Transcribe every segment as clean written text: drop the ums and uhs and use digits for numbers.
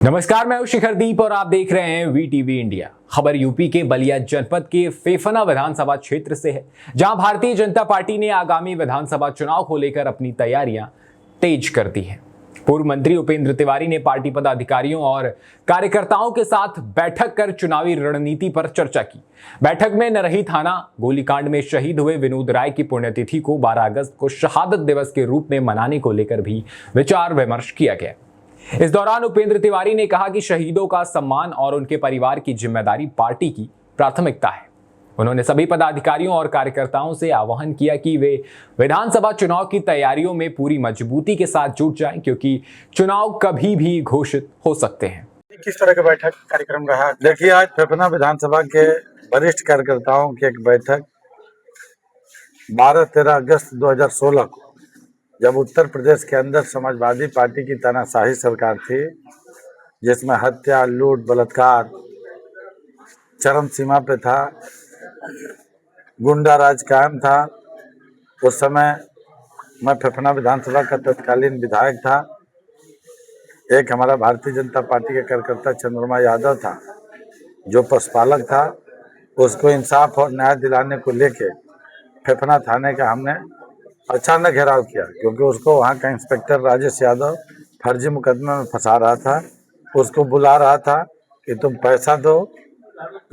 नमस्कार, मैं हूं शिखरदीप और आप देख रहे हैं वीटीवी इंडिया। खबर यूपी के बलिया जनपद के फेफना विधानसभा क्षेत्र से है, जहां भारतीय जनता पार्टी ने आगामी विधानसभा चुनाव को लेकर अपनी तैयारियां तेज कर दी हैं। पूर्व मंत्री उपेंद्र तिवारी ने पार्टी पदाधिकारियों और कार्यकर्ताओं के साथ बैठक कर चुनावी रणनीति पर चर्चा की। बैठक में नरही थाना गोलीकांड में शहीद हुए विनोद राय की पुण्यतिथि को 12 अगस्त को शहादत दिवस के रूप में मनाने को लेकर भी विचार विमर्श किया गया। इस दौरान उपेंद्र तिवारी ने कहा कि शहीदों का सम्मान और उनके परिवार की जिम्मेदारी पार्टी की प्राथमिकता है। उन्होंने सभी पदाधिकारियों और कार्यकर्ताओं से आह्वान किया कि वे विधानसभा चुनाव की तैयारियों में पूरी मजबूती के साथ जुट जाएं, क्योंकि चुनाव कभी भी घोषित हो सकते हैं। किस तरह का बैठक कार्यक्रम रहा? देखिए, आज फेफना विधानसभा के वरिष्ठ कार्यकर्ताओं की एक बैठक 12-13 अगस्त 2016 को, जब उत्तर प्रदेश के अंदर समाजवादी पार्टी की तानाशाही सरकार थी, जिसमें हत्या, लूट, बलात्कार चरम सीमा पे था, गुंडा राज कायम था। उस समय मैं फेफना विधानसभा का तत्कालीन विधायक था। एक हमारा भारतीय जनता पार्टी का कार्यकर्ता चंद्रमा यादव था, जो पशुपालक था। उसको इंसाफ और न्याय दिलाने को लेके फेफना थाने का हमने अचानक घेराव किया, क्योंकि उसको वहाँ का इंस्पेक्टर राजेश यादव फर्जी मुकदमे में फंसा रहा था। उसको बुला रहा था कि तुम पैसा दो,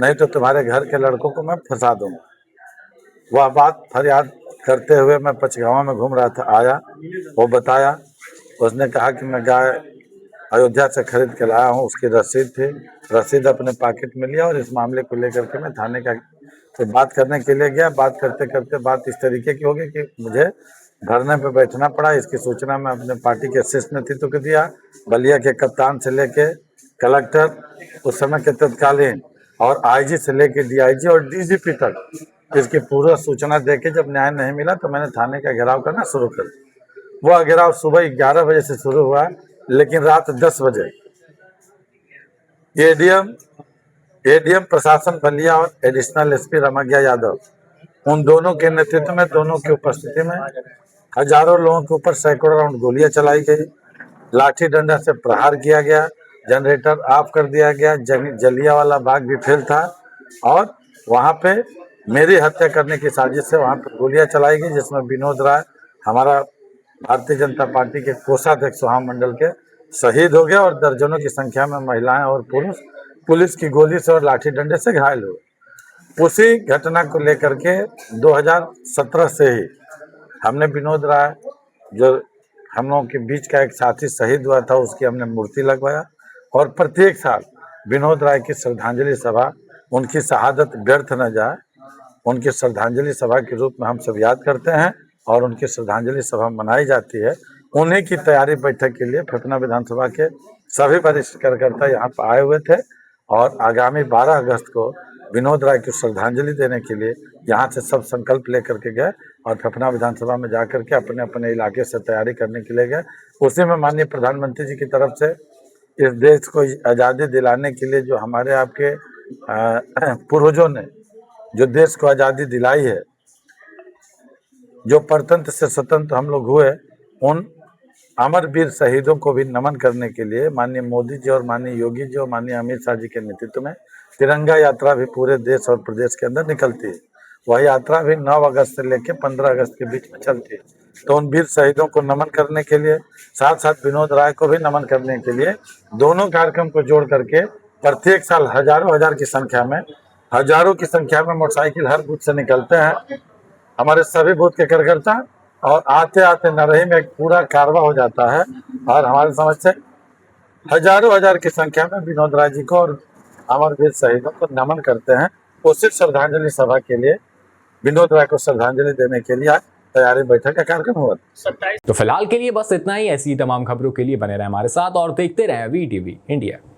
नहीं तो तुम्हारे घर के लड़कों को मैं फंसा दूंगा। वह बात फरियाद करते हुए मैं पचगावा में घूम रहा था, आया, वो बताया। उसने कहा कि मैं गाय अयोध्या से खरीद के लाया हूँ, उसकी रसीद थी। रसीद अपने पॉकेट में लिया और इस मामले को लेकर के मैं थाने का तो बात करने के लिए गया। बात करते करते बात इस तरीके की हो गई कि मुझे धरने पे बैठना पड़ा। इसकी सूचना मैं अपने पार्टी के शीर्ष नेतृत्व को दिया, बलिया के कप्तान से लेके कलेक्टर उस समय के तत्कालीन, और आईजी से लेके डीआईजी और डीजीपी तक इसकी पूरा सूचना देके जब न्याय नहीं मिला तो मैंने थाने का घेराव करना शुरू कर दिया। वह घेराव सुबह 11 बजे से शुरू हुआ, लेकिन रात 10 बजे एडीएम प्रशासन बलिया और एडिशनल एसपी रमैया यादव, उन दोनों के नेतृत्व में, दोनों की उपस्थिति में हजारों लोगों के ऊपर सैकड़ों राउंड गोलियां चलाई गई, लाठी डंडा से प्रहार किया गया, जनरेटर ऑफ कर दिया गया, जलियांवाला बाग भी फेल था, और वहां पे मेरी हत्या करने की साजिश से वहां पे गोलियां चलाई गई, जिसमें विनोद राय, हमारा भारतीय जनता पार्टी के कोषाध्यक्ष महामंडल के, शहीद हो गए, और दर्जनों की संख्या में महिलाएं और पुरुष पुलिस की गोली से और लाठी डंडे से घायल हुए। उसी घटना को लेकर के 2017 से ही हमने विनोद राय, जो हम लोगों के बीच का एक साथी शहीद हुआ था, उसकी हमने मूर्ति लगवाया, और प्रत्येक साल विनोद राय की श्रद्धांजलि सभा, उनकी शहादत व्यर्थ न जाए, उनकी श्रद्धांजलि सभा के रूप में हम सब याद करते हैं और उनकी श्रद्धांजलि सभा मनाई जाती है। उन्हीं की तैयारी बैठक के लिए फेफना विधानसभा के सभी वरिष्ठ कार्यकर्ता यहाँ पर आए हुए थे, और आगामी 12 अगस्त को विनोद राय की श्रद्धांजलि देने के लिए यहाँ से सब संकल्प लेकर के गए, और फेफना विधानसभा में जाकर के अपने अपने इलाके से तैयारी करने के लिए गए। उसी में माननीय प्रधानमंत्री जी की तरफ से इस देश को आज़ादी दिलाने के लिए, जो हमारे आपके पूर्वजों ने जो देश को आज़ादी दिलाई है, जो परतंत्र से स्वतंत्र हम लोग हुए, उन अमर वीर शहीदों को भी नमन करने के लिए माननीय मोदी जी और माननीय योगी जी और माननीय अमित शाह जी के नेतृत्व में तिरंगा यात्रा भी पूरे देश और प्रदेश के अंदर निकलती है। वह यात्रा भी 9 अगस्त से लेकर 15 अगस्त के बीच में चलती है। तो उन वीर शहीदों को नमन करने के लिए, साथ साथ विनोद राय को भी नमन करने के लिए, दोनों कार्यक्रम को जोड़ करके प्रत्येक साल हजारों की संख्या में मोटरसाइकिल हर बूथ से निकलते हैं हमारे सभी बूथ के कार्यकर्ता, और आते आते नरही में एक पूरा कारवा हो जाता है, और हमारे समझ से हजारों की संख्या में विनोद राय जी को और अमर वीर शहीदों को नमन करते हैं। उसी श्रद्धांजलि सभा के लिए, विनोद राय को श्रद्धांजलि देने के लिए आज तैयारी बैठक का कार्यक्रम हुआ। तो फिलहाल के लिए बस इतना ही। ऐसी तमाम खबरों के लिए बने रहे हमारे साथ और देखते रहे वीटीवी इंडिया।